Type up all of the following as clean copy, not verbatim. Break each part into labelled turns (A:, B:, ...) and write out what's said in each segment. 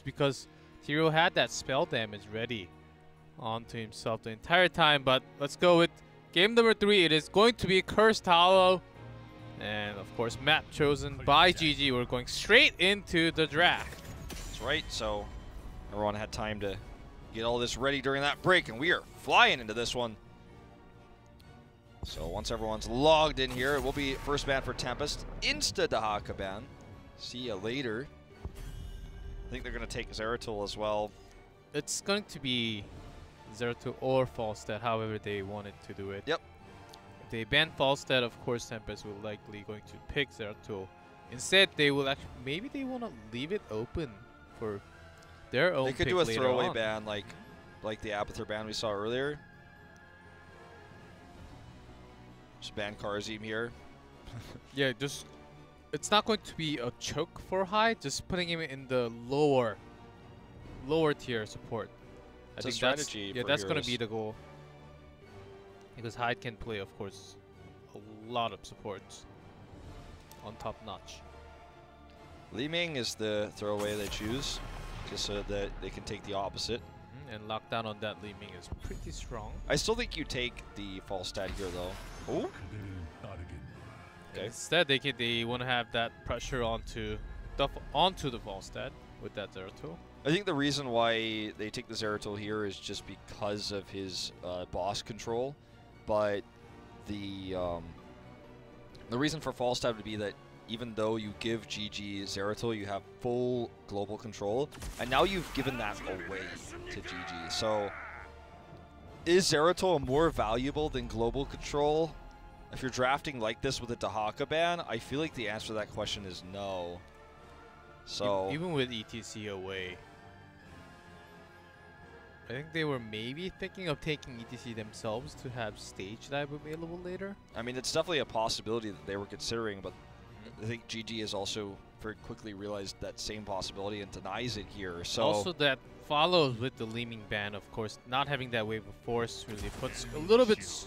A: because Hero had that spell damage ready onto himself the entire time. But let's go with game number 3. It is going to be Cursed Hollow. And of course, map chosen by GG. We're going straight into the draft.
B: That's right. So everyone had time to get all this ready during that break, and we are flying into this one. So once everyone's logged in here, it will be first ban for Tempest. Insta Dahaka ban. See ya later. I think they're going to take Zeratul as well.
A: It's going to be Zeratul or Falstad, however they wanted to do it.
B: Yep.
A: If they ban Falstad, of course Tempest will likely going to pick Zeratul. Instead, they will actually, maybe they want to leave it open for their own pick.
B: They could do a throwaway
A: on.
B: ban like the Abathur ban we saw earlier. Just ban Karzim here.
A: Yeah, just it's not going to be a choke for Hyde, just putting him in the lower tier support.
B: It's a strategy.
A: That's going to be the goal. Because Hyde can play, of course, a lot of supports on top notch.
B: Li Ming is the throwaway they choose, just so that they can take the opposite.
A: And lockdown on that Li Ming is pretty strong.
B: I still think you take the Falstad here, though. Ooh. Okay.
A: Instead, they want to have that pressure onto the Falstad with that Zeratul.
B: I think the reason why they take the Zeratul here is just because of his boss control, but the reason for Falstad would be that even though you give GG Zeratul, you have full global control, and now you've given that away to GG. So, is Zeratul more valuable than global control? If you're drafting like this with a Dahaka ban, I feel like the answer to that question is no. So
A: even with ETC away, I think they were maybe thinking of taking ETC themselves to have stage dive available later.
B: I mean, it's definitely a possibility that they were considering, but I think GG has also very quickly realized that same possibility and denies it here. So
A: also that follows with the Li Ming ban, of course. Not having that wave of force really puts a little bit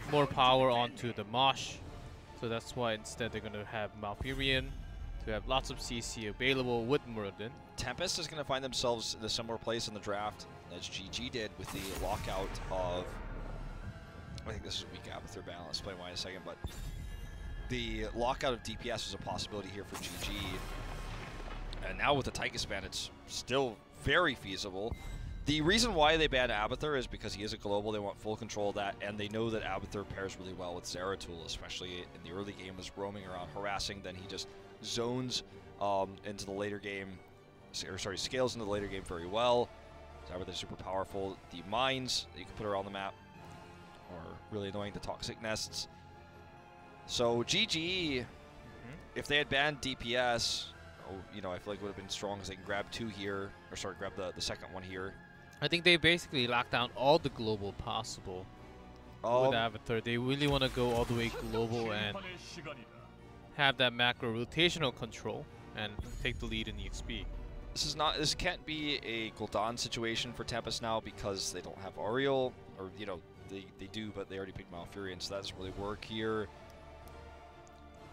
A: more power onto the Mosh. So that's why instead they're going to have Malfurion to have lots of CC available with Muradin.
B: Tempest is going to find themselves in a similar place in the draft as GG did with the lockout of, I think this is weak Abathur ban, I'll explain why in a second, but the lockout of DPS is a possibility here for GG. And now with the Tychus ban, it's still very feasible. The reason why they banned Abathur is because he is a global. They want full control of that, and they know that Abathur pairs really well with Zeratul, especially in the early game, was roaming around harassing. Then he just zones into the later game, or sorry, scales into the later game very well. Abathur's super powerful. The mines that you can put around the map are really annoying. The toxic nests. So GG, if they had banned DPS, you know, I feel like it would have been strong because they can grab 2 here, or sorry, grab the second one here.
A: I think they basically locked down all the global possible with Abathur. They really want to go all the way global and have that macro rotational control and take the lead in EXP.
B: This can't be a Gul'dan situation for Tempest now because they don't have Ariel, or you know, they do, but they already picked Malfurion, so that doesn't really work here.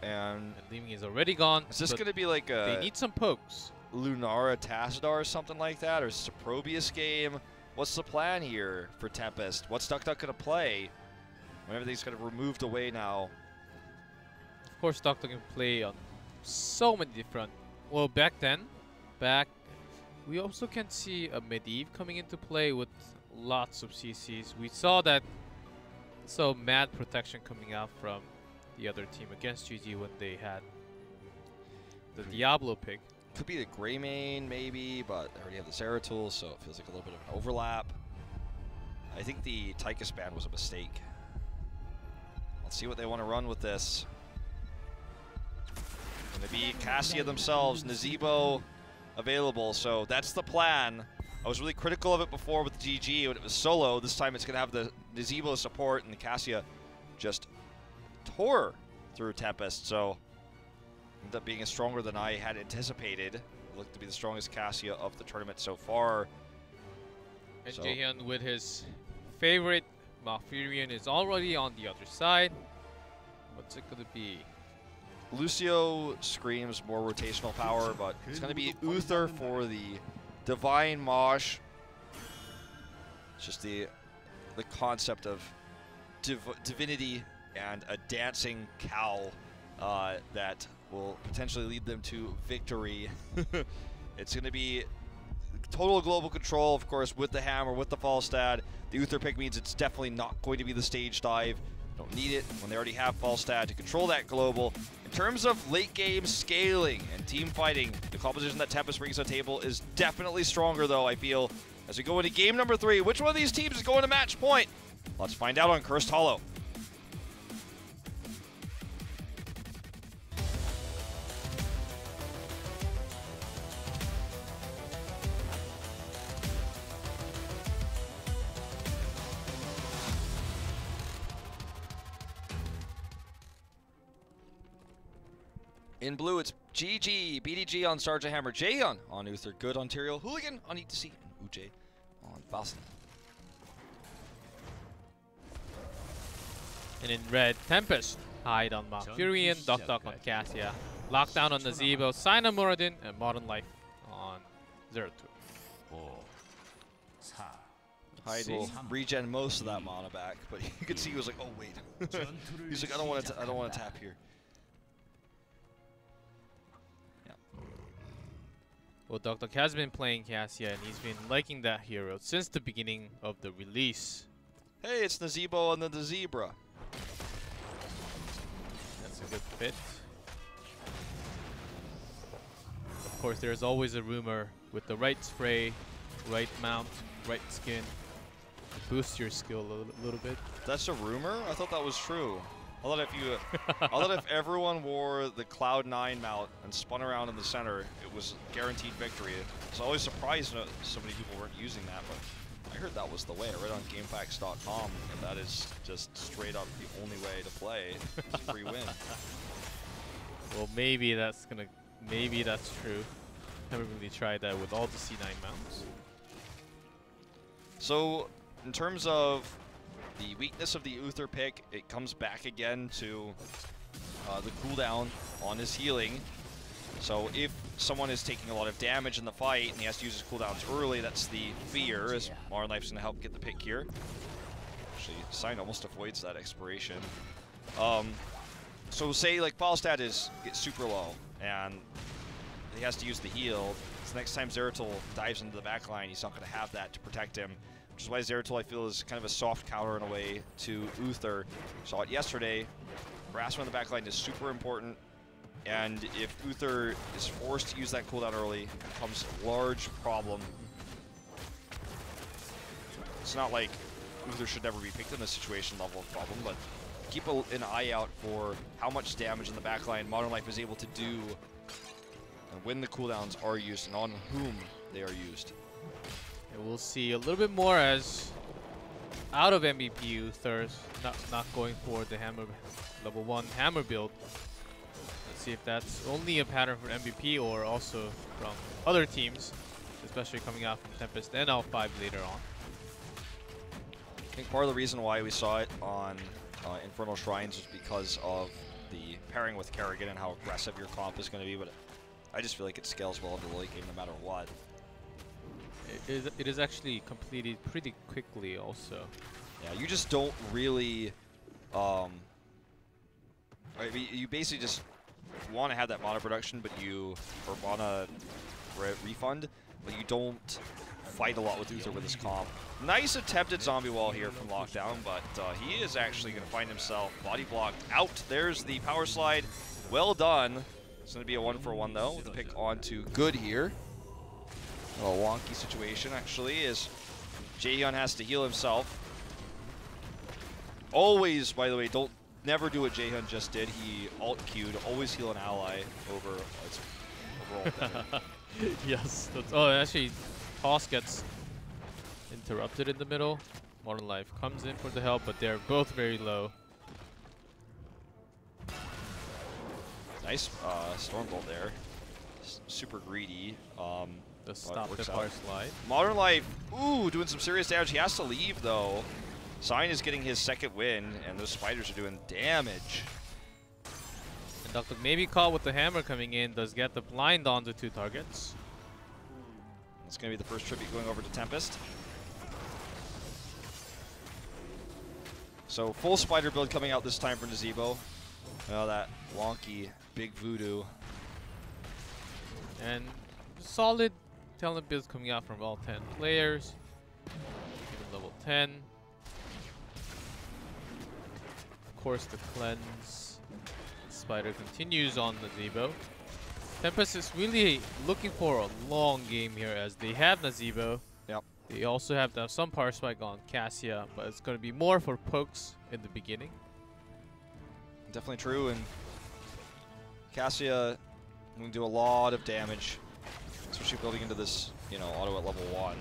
B: And
A: Li Ming is already gone.
B: Is this going to be like a...
A: They need some pokes.
B: Lunara Tassadar or something like that, or is this a Probius game? What's the plan here for Tempest? What's Duck going to play when everything's kind of removed away now?
A: Of course, Duck can play on so many different... Well, back we also can see a Medivh coming into play with lots of CCs. We saw that, so mad protection coming out from the other team against GG when they had the Diablo pick.
B: Could be the Greymane, maybe, but they already have the Zeratul, so it feels like a little bit of an overlap. I think the Tychus ban was a mistake. Let's see what they want to run with this. Going to be Cassia themselves, Nazeebo available, so that's the plan. I was really critical of it before with GG when it was solo. This time it's going to have the Nazeebo support, and the Cassia just tore through Tempest, so ended up being stronger than I had anticipated. It looked to be the strongest Cassia of the tournament so far.
A: And Jaehyun with his favorite Malfurion is already on the other side. What's it going to be?
B: Lucio screams more rotational power, but it's going to be Uther for the Divine Mosh. It's just the concept of divinity and a dancing cow that will potentially lead them to victory. It's going to be total global control, of course, with the hammer, with the Falstad. The Uther pick means it's definitely not going to be the stage dive. Don't need it when they already have Falstad to control that global. In terms of late game scaling and team fighting, the composition that Tempest brings to the table is definitely stronger, though, I feel. As we go into game number 3, which one of these teams is going to match point? Let's find out on Cursed Hollow. In blue, it's GG, BDG on Sergeant Hammer, Jaehyun on Uther, Good Ontario, Hooligan on ETC, and Uj on Fasten.
A: And in red, Tempest, Hide on Malfurion, Duck on Cassia, Lockdown on Nazebo, Sign on Muradin, and Modern Life on Zeratul.
B: Hyde will regen most of that mana back, but you could see he was like, oh wait. He's like, I don't want to tap here.
A: Well, Duck has been playing Cassia, and he's been liking that hero since the beginning of the release.
B: Hey, it's Nazebo and the Zebra.
A: That's a good fit. Of course, there's always a rumor with the right spray, right mount, right skin, boost your skill a little bit.
B: That's a rumor? I thought that was true. I thought if everyone wore the Cloud9 mount and spun around in the center, it was guaranteed victory. I was always surprised that so many people weren't using that, but I heard that was the way. I read on GameFAQs.com, and that is just straight up the only way to play. It's a free win.
A: Well, maybe that's true. Haven't really tried that with all the C9 mounts.
B: So, in terms of the weakness of the Uther pick, it comes back again to the cooldown on his healing. So if someone is taking a lot of damage in the fight and he has to use his cooldowns early, that's the fear, as Modern Life's going to help get the pick here. Actually, Sign almost avoids that expiration. So say like Falstad gets super low and he has to use the heal. So next time Zeratul dives into the backline, he's not going to have that to protect him. Which is why Zeratul, I feel, is kind of a soft counter in a way to Uther. Saw it yesterday. Harassment on the backline is super important. And if Uther is forced to use that cooldown early, it becomes a large problem. It's not like Uther should never be picked in this situation level of problem, but keep an eye out for how much damage in the backline Modern Life is able to do and when the cooldowns are used and on whom they are used.
A: And we'll see a little bit more as out of MVP Uther, not going for the hammer level 1 hammer build. Let's see if that's only a pattern for MVP or also from other teams, especially coming out from Tempest and L5 later on.
B: I think part of the reason why we saw it on Infernal Shrines is because of the pairing with Kerrigan and how aggressive your comp is going to be, but I just feel like it scales well into the late game no matter what.
A: It is actually completed pretty quickly also.
B: Yeah, you just don't really, you basically just want to have that mana production, but or mana refund, but you don't fight a lot with Uther with his comp. Nice attempted zombie wall here from Lockdown, but he is actually going to find himself body blocked out. There's the power slide. Well done. It's going to be a 1-for-1 though, with the pick onto Good here. A wonky situation, actually, as Jaehyun has to heal himself. Always, by the way, never do what Jaehyun just did. He alt-Q'd, always heal an ally over overall.
A: Yes. Oh, actually, Toss gets interrupted in the middle. Modern Life comes in for the help, but they're both very low.
B: Nice Stormbolt there. Super greedy.
A: Just stop the power slide.
B: Modern Life, ooh, doing some serious damage. He has to leave, though. Sign is getting his second win, and those spiders are doing damage.
A: And Duck maybe caught with the hammer coming in, does get the blind on the 2 targets.
B: It's going to be the first tribute going over to Tempest. So full spider build coming out this time for Nazeebo. Oh, that wonky big voodoo.
A: And solid talent builds coming out from all 10 players. Even level 10. Of course, the cleanse. Spider continues on Nazeebo. Tempest is really looking for a long game here as they have Nazeebo.
B: Yep.
A: They also have some power spike on Cassia, but it's going to be more for pokes in the beginning.
B: Definitely true, and Cassia can do a lot of damage, especially building into this, auto at level 1,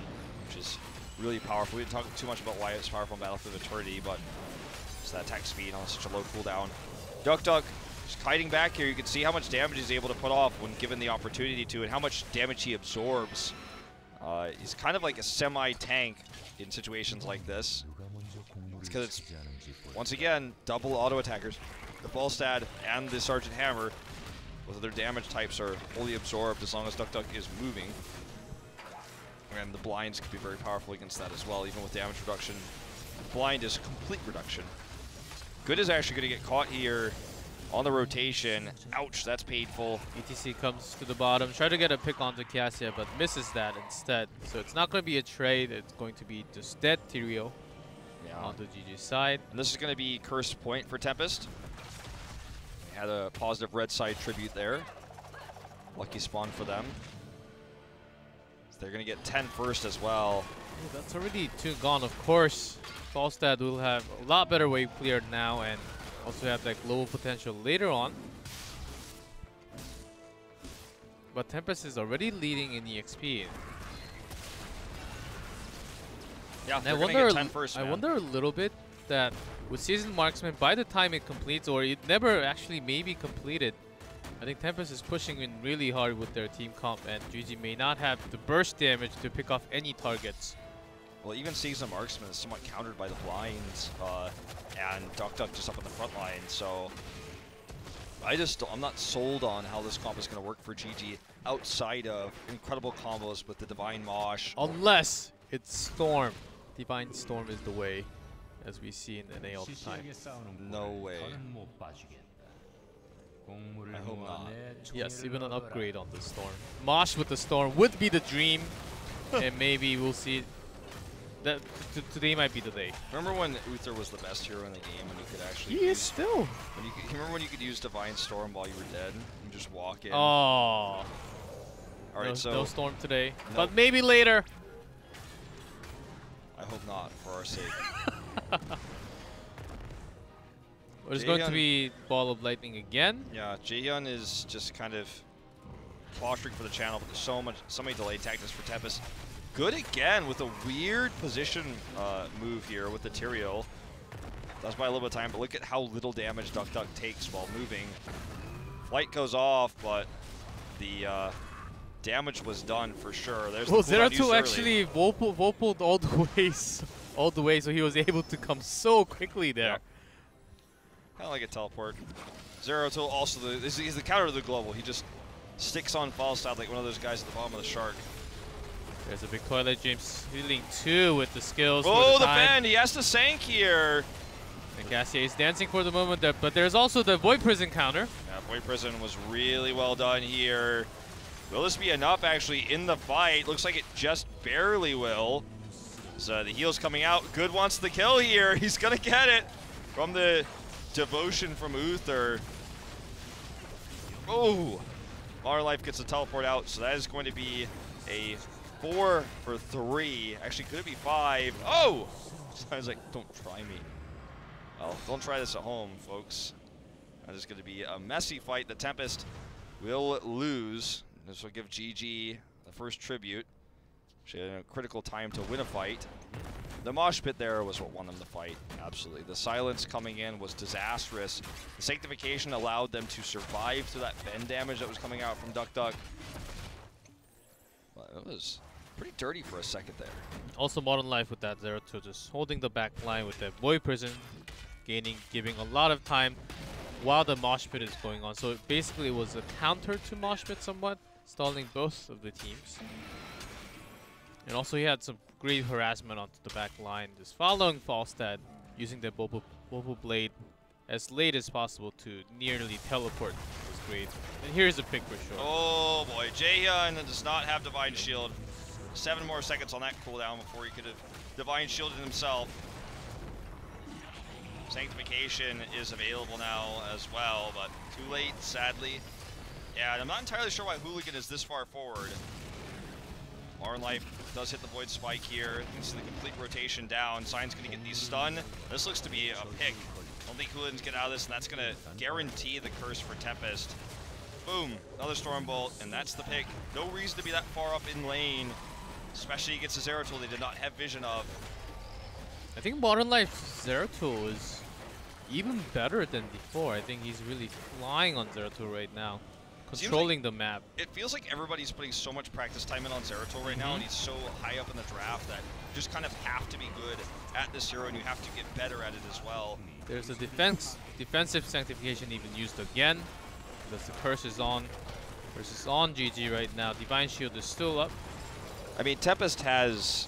B: which is really powerful. We didn't talk too much about why it's powerful in Battlefield of Eternity, but it's that attack speed on such a low cooldown. Duck just kiting back here. You can see how much damage he's able to put off when given the opportunity to, and how much damage he absorbs. He's kind of like a semi-tank in situations like this, because it's, once again, double auto attackers. The Falstad and the Sergeant Hammer, both of their damage types are fully absorbed as long as Duck is moving. And the blinds can be very powerful against that as well, even with damage reduction. Blind is complete reduction. Good is actually going to get caught here on the rotation. Ouch, that's painful.
A: ETC comes to the bottom, try to get a pick onto Cassia, but misses that instead. So it's not going to be a trade, it's going to be just dead Tyrael on the GG side.
B: And this is going to be Cursed Point for Tempest. They had a positive red side tribute there. Lucky spawn for them. So they're going to get 10 first as well.
A: Ooh, that's already 2 gone, of course. Falstad will have a lot better wave cleared now and also have that global potential later on. But Tempest is already leading in EXP.
B: Yeah,
A: and
B: they're going to get 10 first,
A: I wonder a little bit that with Seasoned Marksman, by the time it completes, or it never actually maybe completed, I think Tempest is pushing in really hard with their team comp, and GG may not have the burst damage to pick off any targets.
B: Well, even Seasoned Marksman is somewhat countered by the blinds, and Duck just up on the front line, so I'm not sold on how this comp is going to work for GG outside of incredible combos with the Divine Mosh.
A: Unless it's Storm. Divine Storm is the way, as we see in NA all the time.
B: No way. I hope not.
A: Yes, even an upgrade on the Storm. Mosh with the Storm would be the dream, and maybe we'll see. That today might be the day.
B: Remember when Uther was the best hero in the game, and you could actually
A: He is still.
B: Remember when you could use Divine Storm while you were dead and just walk in?
A: Oh.
B: All right,
A: no,
B: so
A: no Storm today,
B: no.
A: but maybe later.
B: I hope not, for our sake.
A: There's going to be Ball of Lightning again.
B: Yeah, Jaehyun is just kind of posturing for the channel, but there's so many delayed tactics for Tempest. Good again with a weird position move here with the Tyrael. That's by a little bit of time, but look at how little damage Duck takes while moving. Flight goes off, but the damage was done for sure. There's
A: well, Zeratul actually Volpuled all the way, so he was able to come so quickly there.
B: Yeah. Kind of like a teleport. Zeratul also, he's the counter to the global. He just sticks on Falstad like one of those guys at the bottom of the shark.
A: There's a big Twilight James healing 2 with the skills.
B: Oh, the bend! He has to sank here.
A: And Cassia is dancing for the moment, there, but there's also the Void Prison counter.
B: Yeah, Void Prison was really well done here. Will this be enough actually in the fight? Looks like it just barely will. So the heal's coming out. Good wants the kill here. He's gonna get it from the devotion from Uther. Oh, Modern Life gets a teleport out, so that is going to be a 4 for 3. Actually, could it be 5? Oh! So I was like, don't try me. Well, don't try this at home, folks. That is going to be a messy fight. The Tempest will lose. This will give GG the first tribute. She had a critical time to win a fight. The mosh pit there was what won them the fight, absolutely. The silence coming in was disastrous. The sanctification allowed them to survive through that bend damage that was coming out from Duck. But it was pretty dirty for a second there.
A: Also Modern Life with that Zeratul just holding the back line with that Void Prison, giving a lot of time while the mosh pit is going on. So basically it was a counter to mosh pit somewhat, stalling both of the teams. And also he had some great harassment onto the back line, just following Falstad, using the Bobo Blade as late as possible to nearly teleport was great. And here's a pick for sure.
B: Oh boy, Jaehyun does not have Divine Shield. 7 more seconds on that cooldown before he could have Divine Shielded himself. Sanctification is available now as well, but too late, sadly. Yeah, and I'm not entirely sure why Hooligan is this far forward. Modern Life does hit the Void Spike here. This is the complete rotation down. Sign's going to get these stun. This looks to be a pick. I don't think Hooligans get out of this, and that's going to guarantee the curse for Tempest. Boom, another Stormbolt, and that's the pick. No reason to be that far up in lane, especially against a Zeratul they did not have vision of.
A: I think Modern Life Zeratul is even better than before. I think he's really flying on Zeratul right now, controlling the map.
B: It feels like everybody's putting so much practice time in on Zeratul right now, and he's so high up in the draft that you just kind of have to be good at this hero, and you have to get better at it as well.
A: There's a defensive sanctification even used again, because the curse is on. Curse is on GG right now. Divine Shield is still up.
B: I mean, Tempest has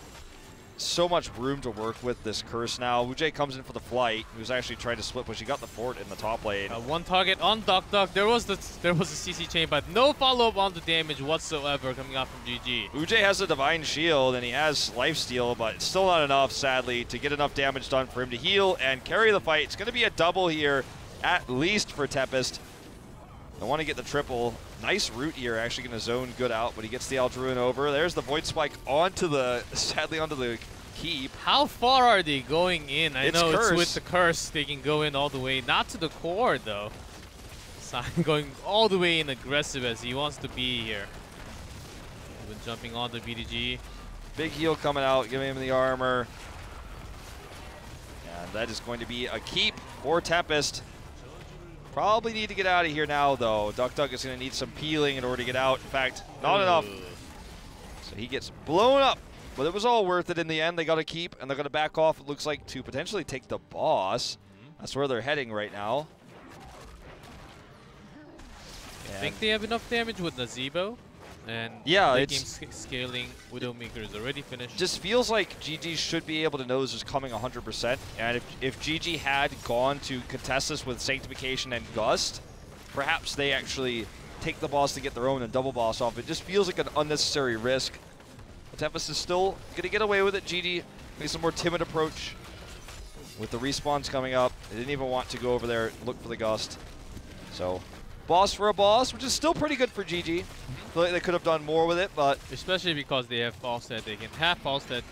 B: so much room to work with this curse now. Ujay comes in for the flight. He was actually trying to split push. He got the fort in the top lane.
A: One target on Duck. There was a CC chain, but no follow-up on the damage whatsoever coming out from GG.
B: Ujay has a Divine Shield and he has lifesteal, but it's still not enough, sadly, to get enough damage done for him to heal and carry the fight. It's going to be a double here, at least for Tempest. I want to get the triple. Nice route here, actually going to zone good out, but he gets the Aldruin over. There's the Void Spike onto the, sadly, onto the keep.
A: How far are they going in? I know
B: curse.
A: It's with the curse, they can go in all the way. Not to the core, though. Sign going all the way in aggressive as he wants to be here. Even jumping on the BDG.
B: Big heal coming out, giving him the armor. And that is going to be a keep for Tempest. Probably need to get out of here now, though. Duck is going to need some peeling in order to get out. In fact, not enough. So he gets blown up. But it was all worth it in the end. They got to keep, and they're going to back off, it looks like, to potentially take the boss. That's where they're heading right now.
A: I think they have enough damage with Nazebo. And
B: yeah,
A: late game scaling Widowmaker is already finished.
B: Just feels like GG should be able to know this is coming 100%. And if GG had gone to contest this with Sanctification and Gust, perhaps they actually take the boss to get their own and double boss off. It just feels like an unnecessary risk. But Tempest is still going to get away with it. GG makes a more timid approach with the respawns coming up. They didn't even want to go over there and look for the Gust. So, boss for a boss, which is still pretty good for GG. I feel like they could have done more with it, but...
A: Especially because they have Falstad. They can have Falstad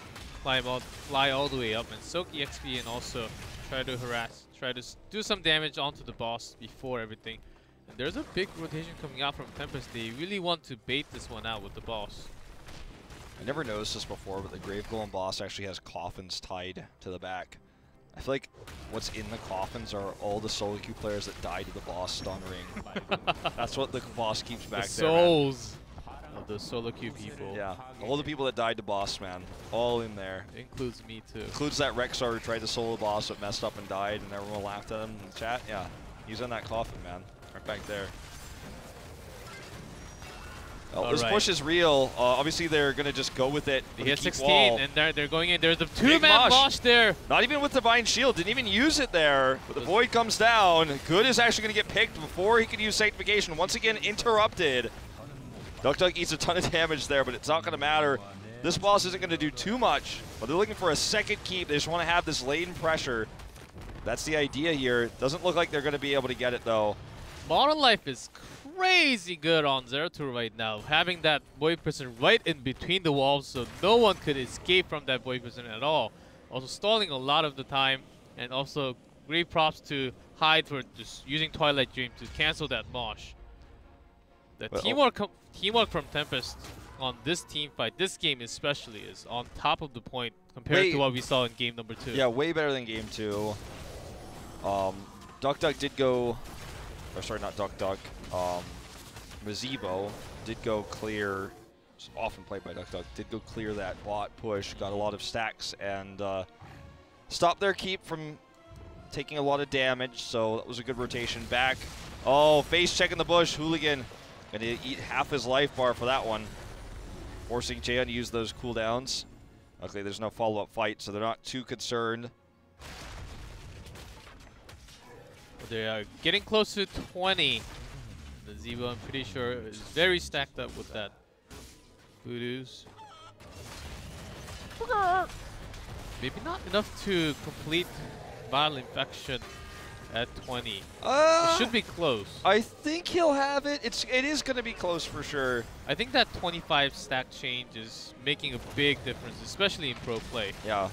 A: fly all the way up and soak EXP and also try to harass, try to do some damage onto the boss before everything. And there's a big rotation coming out from Tempest. They really want to bait this one out with the boss.
B: I never noticed this before, but the Grave Golem boss actually has coffins tied to the back. I feel like what's in the coffins are all the solo queue players that died to the boss stun ring. That's what the boss keeps back
A: the
B: there.
A: Souls of the solo queue people.
B: Yeah, all the people that died to boss, man, all in there.
A: It includes me too.
B: Includes that Rexar who tried to solo the boss but messed up and died, and everyone laughed at him in the chat. Yeah, he's in that coffin, man, right back there. Oh, this push is real. Obviously, they're going to just go with it.
A: They hit 16, and they're going in. There's a two-man mosh there.
B: Not even with Divine Shield. Didn't even use it there. But the Void comes down. Good is actually going to get picked before he can use Sanctification. Once again, interrupted. Duck eats a ton of damage there, but it's not going to matter. This boss isn't going to do too much, but they're looking for a second keep. They just want to have this latent pressure. That's the idea here. Doesn't look like they're going to be able to get it, though.
A: Modern Life is crazy good on Zeratul right now, having that Void Prison right in between the walls so no one could escape from that Void Prison at all. Also stalling a lot of the time, and also great props to Hyde for just using Twilight Dream to cancel that mosh. The teamwork from Tempest on this team fight, this game especially, is on top of the point compared to what we saw in game number 2.
B: Yeah, way better than game 2. Duck did go... Or sorry, not Duck. Mazebo did go clear, often played by Duck, did go clear that bot push, got a lot of stacks, and stopped their keep from taking a lot of damage, so that was a good rotation back. Oh, face check in the bush. Hooligan gonna eat half his life bar for that one, forcing Jaehyun to use those cooldowns. Luckily, there's no follow-up fight, so they're not too concerned.
A: They are getting close to 20. The Zebo, I'm pretty sure, is very stacked up with that Voodoos. Maybe not enough to complete Vital Infection at 20. It should be close.
B: I think he'll have it. It is going to be close for sure.
A: I think that 25 stack change is making a big difference, especially in pro play.
B: Yeah.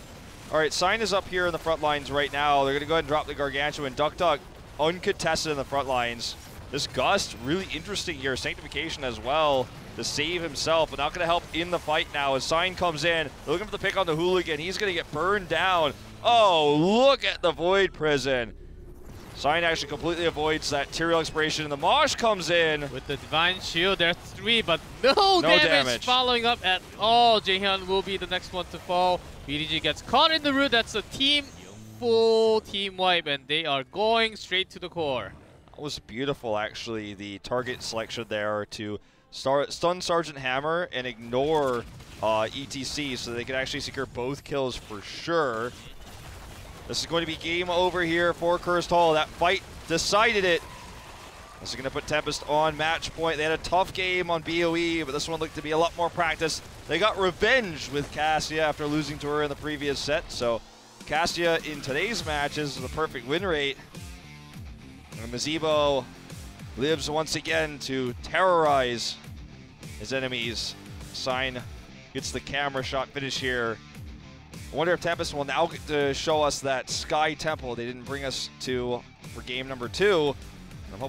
B: All right, Sign is up here in the front lines right now. They're going to go ahead and drop the Gargantuan. Duck Duck uncontested in the front lines. This Gust, really interesting here. Sanctification as well to save himself, but not going to help in the fight now as Sign comes in. They're looking for the pick on the Hooligan. He's going to get burned down. Oh, look at the Void Prison. Sign actually completely avoids that Tyrael Expiration, and the Mosh comes in.
A: With the Divine Shield, there are 3, but no damage following up at all. Jaehyun will be the next one to fall. BDG gets caught in the root. That's a full team wipe, and they are going straight to the core.
B: That was beautiful, actually, the target selection there to stun Sergeant Hammer and ignore ETC, so they can actually secure both kills for sure. This is going to be game over here for Cursed Hall. That fight decided it. This is going to put Tempest on match point. They had a tough game on BOE, but this one looked to be a lot more practice. They got revenge with Cassia after losing to her in the previous set. So Cassia in today's match is the perfect win rate. And Mazebo lives once again to terrorize his enemies. Sign gets the camera shot finish here. I wonder if Tempest will now get to show us that Sky Temple they didn't bring us to for game number 2. I'm hoping